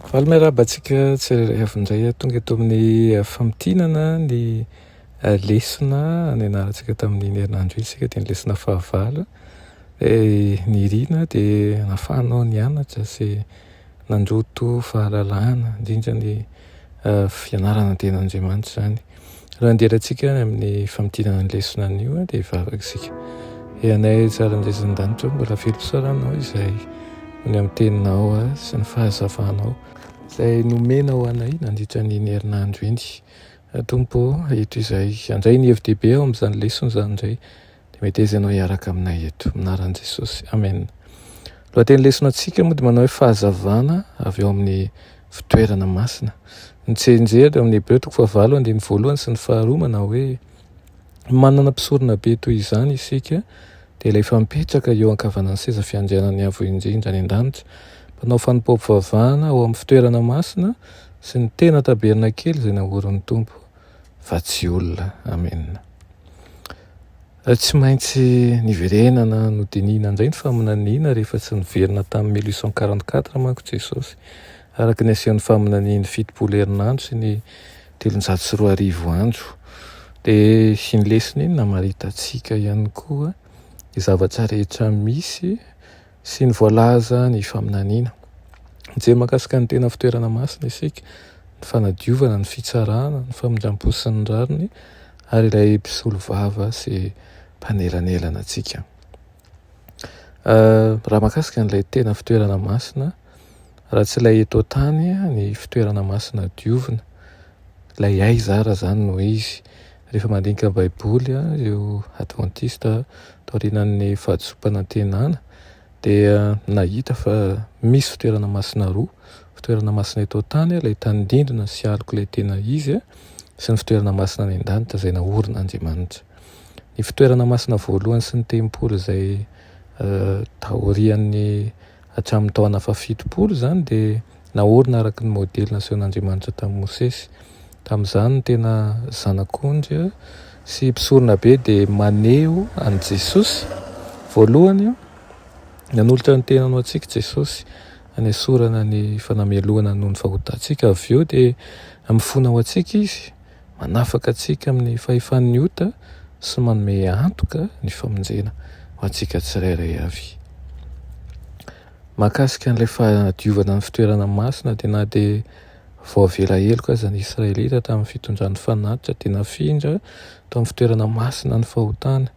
Faly miarabantsika tsirairay avy tonga eto amin'ny famtinana ny lesona nianarantsika tamin'ny herinandro isika dia ny lesona fahavalo. Ny rina dia nafahanao nianatra sy nandroto fahalalahana indrindra ny fianarana tenin'Andriamanitra zany. Raha anderantsika amin'ny famtinana ny lesona an'io dia hivavaka isika. Ianay tsara andraisan-danitra mbola velom-pisaranao izay ny amin'ny teninao sy ny fahazavanao izay nomenao anay nandritra ny herinandro iny. Tompo eto izay andray ny hevi-dehibe ao amin'izany lesona izany indray dia mety aiza hiaraka aminay eto anaran'i Jesosy, amen. Lohateny lesonantsika moa dia manao hoe fahazavana avy eo amin'ny fitoerana masina. Nitsenjera amin'ny Hebreo 9:1 sy ny 2 manao hoe manana mpisorona be toy izany isika dia ilay mipetraka eo ankavanan'ny seza fiandrianan'ny avo indrindra any an-danitra, mpanao fanompoam-pivavahana ao amin'ny fitoerana masina sy ny tena taberna kely izay naorin'ny Tompo, fa tsy olona, amen. Tsy maintsy niverenana nodiniana indray ny faminaniana rehefa tsy niverina tamin'ny 1844 manko Jesosy, araka ny asehon'ny faminaniany 70 herinandro sy ny 320 andro. Dia ny lesona iny namaritantsika ihany koa ny zavatra rehetra misy sy ny voalaza ny faminaniana. Mijery mahakasika ny tena fitoerana masina isika, ny fanadiovana, ny fitsarana, ny famindram-po sy ny rariny, ary ilay mpisolo vava sy mpanelanelana antsika. Raha mahakasika n'ilay tena fitoerana masina, raha tsy ilay eto tany ny fitoerana masina diovina, ilay ay zara zany no izy. Rehefa mandinika baiboly ireo adventista taorianan'ny fahadisom-pana antenana dia nahita fa misy fitoerana masina roa, fitoerana masina eto tany ilay tandindona sy aliko ilay tena izy sy ny fitoerana masina any an-danitra izay naorin'Andriamanitra. Ny fitoerana masina voalohany sy ny tempolo izay taorian'ny hatramin'ny taona faha-70 zany dia naorina araka ny modely nasehon'Andriamanitra tamin'i Mosesy. Tamin'izany ny tena zanak'ondry sy mpisorona be dia maneho an'i Jesosy. Voalohany nanolotra ny tenanao antsika Jesosy, hanesorana ny fanameloana noho ny fahotantsika. Avy eo dia mifono ao antsika izy, manafaka antsika amin'ny fahefan'ny ota sy manome antoka ny famonjena ho antsika tsirairay avy. Mahakasika n'ilay fahadiovana ny fitoerana masina dia na dia vao avela heloka aza ny Israelita tamin'ny fitondran'ny fanatitra dia nafindra tao amin'ny fitoerana masina ny fahotana.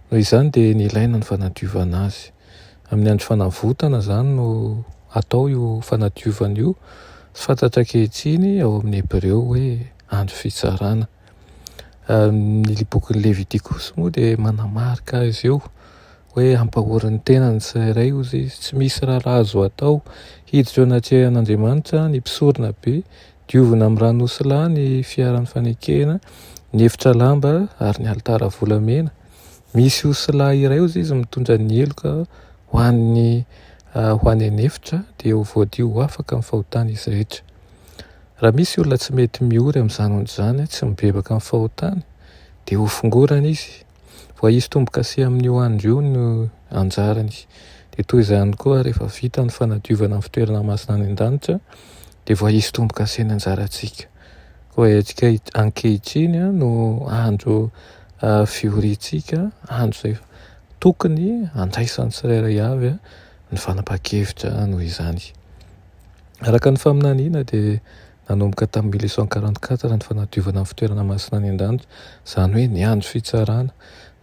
Noho izany dia nilaina ny fanadiovana azy. Amin'ny andro fanavotana zany no atao io fanadiovana io, sy fantatra ankehitriny ao amin'ny Hebreo hoe andro fitsarana. Ny bokin'ny Levitikosy moa dia manamarika azy eo hoe hampahorin'ny tenany tsirairay ozy izy, tsy misy raharaha azo atao, hiditra eo anatrehana ny mpisorona be, diovina amin'ny rano nosy lahy ny fiaran'ny fanekena, ny efitra lamba ary ny alitara volamena. Misy osy lahy iray ozy izy mitondra ny heloka ho any anefitra dia ho voadio ho afaka amin'ny fahotana izy rehetra. Raha misy olona tsy mety miory amin'izany ondry tsy mibebaka amin'ny fahotana dia ho fongorana izy. Voahisy tombo-kase amin'io andro io no anjarany. Dia toy izany koa rehefa vita ny fanadiovana amin'ny fitoerana masina any an-danitra dia voahisy tombo-kase ny anjarantsika. Koa antsika ankehitriny no andro fiorintsika, andro izay tokony andraisan'ny tsirairay avy ny fanapa-kevitra noho izany. Araka ny faminaniana dia nanomboka tamin'ny 1844 ny fanadiovana amin'ny fitoerana masina any an-danitra, izany hoe ny andro fitsarana.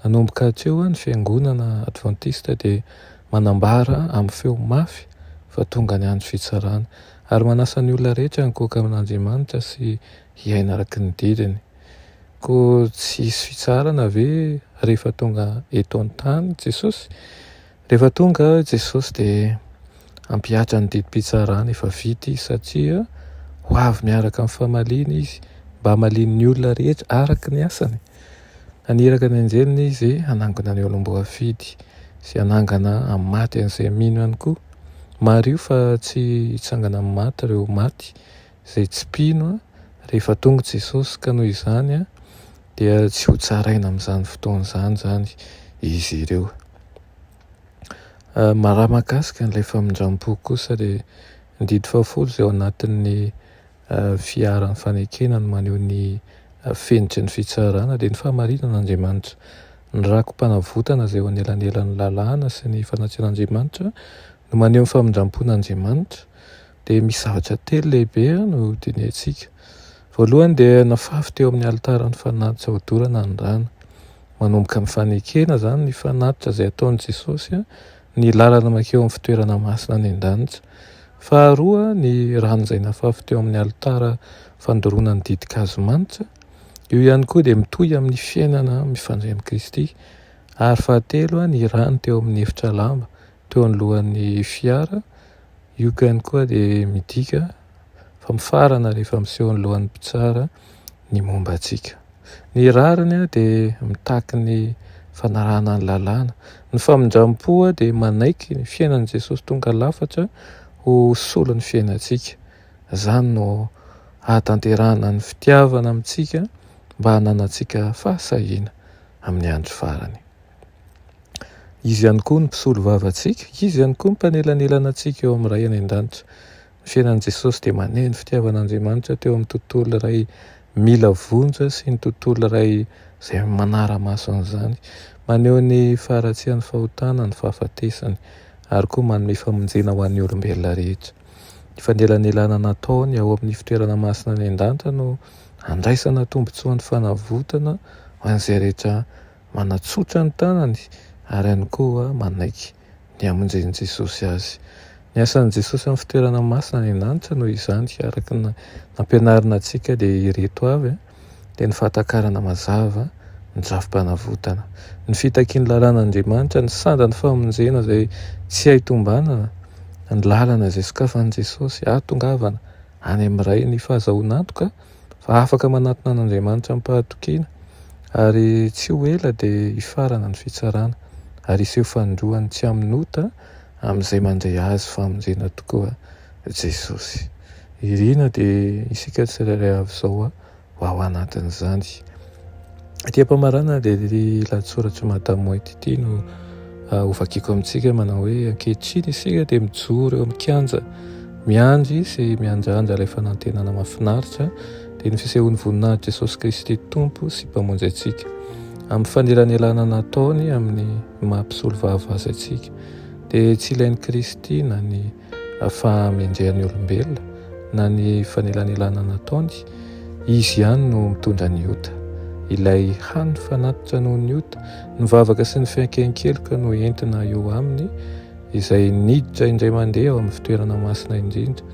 Nanomboka hatreo ny fiangonana adventista dia manambara amin'ny feo mafy fa tonga ny andro fitsarana, ary manasa ny olona rehetra nikoka amin'Andriamanitra sy hiaina araka ny didiny. Koa tsy hisy fitsarana ve rehefa tonga eto an-tany Jesosy? Rehefa tonga Jesosy dia hampiatra ny didim-pitsarana efa vita izy, satria ho avy miaraka amin'ny fahamaliana izy mba hamaliany ny olona rehetra araka ny asany. Naniraka ny anjeliny izy hanangana ny olom-boafidy sy hanangana amin'ny maty an'izay mino ihany koa. Mareo fa tsy hitsangana amin'ny maty ireo maty izay tsy mpino rehefa tonga Jesosy, ka noho izany dia tsy ho tsaraina amin'izany fotoana izany izy ireo. Raha mahakasika n'ilay famindram-po kosa dia Ndidy fahafolo izay ao anatin'ny fiaran'ny fanekena no maneho ny fenitry ny fitsarana dia ny fahamarinan'Andriamanitra. Ny rakom-panavotana izay eo anelanelan'ny lalàna sy ny fananten'Andriamanitra no maneho ny famindram-pon'Andriamanitra. Dia misy zavatra telo lehibe no dinihitsika. Voalohany dia nafafy teo amin'ny altaran'ny fanatitra hodorana ny rano. Manomboka amin'ny fanekena izany ny fanatitra izay ataon'i Jesosy ny lalana mankeo amin'ny fitoerana masina any an-danitra. Faharoa ny rano izay nafafy teo amin'ny altara fandoroana ny didin-kazomanitra. Io ihany koa dia mitohy amin'ny fiainana mifandray amin'ny Kristy. Ary fahatelo ny rano teo amin'ny efitra lamba teo anolohan'ny fiara. Io ihany koa dia midika fa mifarana rehefa miseho anolohan'ny mpitsara ny momba antsika. Ny rariny dia mitaky ny fanarahana ny lalàna. Ny famindram-po dia manaiky ny fiainan'i Jesosy tonga lafatra ho solon'ny fiainantsika. Izany no hahatanterahana ny fitiavana amintsika mba hananantsika fahasahiana amin'ny andro farany. Izy ihany koa ny mpisolo vavantsika, izy ihany koa ny mpanelanelana antsika eo amin'ny ray any an-danitra. Ny fiainan'i Jesosy dia maneho ny fitiavan'Andriamanitra teo amin'ny tontolo iray mila vonjy sy ny tontolo iray izay manara-maso an'izany. Maneho ny faharatsian'ny fahotana, ny fahafatesany ary koa manome famonjena ho an'ny olombelona rehetra. Ny fanelanelana nataony ao amin'ny fitoerana masina any an-danitra no andraisana tombotsoan'ny fanavotana ho an'izay rehetra manatsotra ny tanany ary ihany koa manaiky ny hamonjen'i Jesosy azy. Ny asan'i Jesosy amin'ny fitoerana masina any an-danitra no izany araka ny nampianarina antsika dia ireto avy dia ny fahatakarana mazava ny drafim-panavotana, ny fitakian'ny lalàn'Andriamanitra, ny sandan'ny famonjena izay tsy hahitombanana, ny lalana izay sokafan'i Jesosy ahatongavana any amin'iray ny fahazahoana antoka fa afaka manatona an'Andriamanitra ampahatokina ary tsy ho ela dia hifarana ny fitsarana ary iseho fandroany tsy aminota amin'izay mandray azy famonjena tokoa Jesosy. Irina dia isika tsirairay avy izao ho ao anatin'izany. Ity am-pamarana dia lahatsoratra Madamo Moïty ity no hovakiako amintsika manao hoe ankehitriny isika dia mijoro eo amin'ny kianja, miandry sy miandrandra ilay fanantenana mahafinaritra dia ny fisehoan'ny voninahitry Jesosy Kristy Tompo sy mpamonjy antsika amin'ny fanelanelana nataony amin'ny mampisolo vava azy antsika. Dia tsy ilain'ny Kristy na ny fahamendrehan'ny olombelona na ny fanelanelana nataony, izy ihany no mitondra ny ota. Ilay hany fanatitra noho ny ota, ny vavaka sy ny fiankenykeloka no entina eo aminy izay niditra indray mandeha ao amin'ny fitoerana masina indrindra.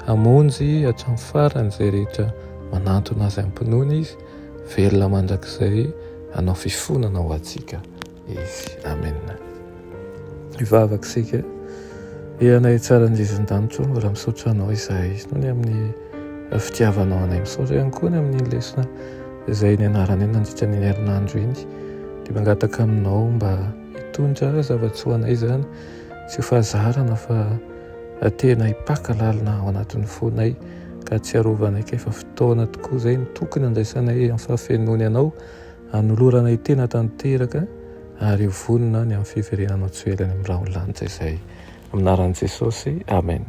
Hamonjy hatramin'ny farany izay rehetra manantona azy ampinoana izy, velona mandrakizay hanao fifonana ho antsika izy. Amen. Hivavaka isika. Anay tsara indrisin-danitro, raha misaotra anao izahay noho ny amin'ny fitiavanao anay, misaotra ihany koa ny amin'ny lesona izay ny anarany nandritra ny herinandro iny, dia mangataka aminao mba hitondra zava-tsoa anay izany, tsy ho fahazarana fa tena hipakalalina ao anatin'ny fonay ka tsy arovanay ka efa fotoana tokoa izay ny tokony andraisanay amin'ny fahafenoany anao, hanoloranay tena tanteraka ary ho vonona ny amin'ny fiverenanao tsy ho elany amin'ny raha ho lanitra izay. Amin'ny anaran'i Jesosy, amen.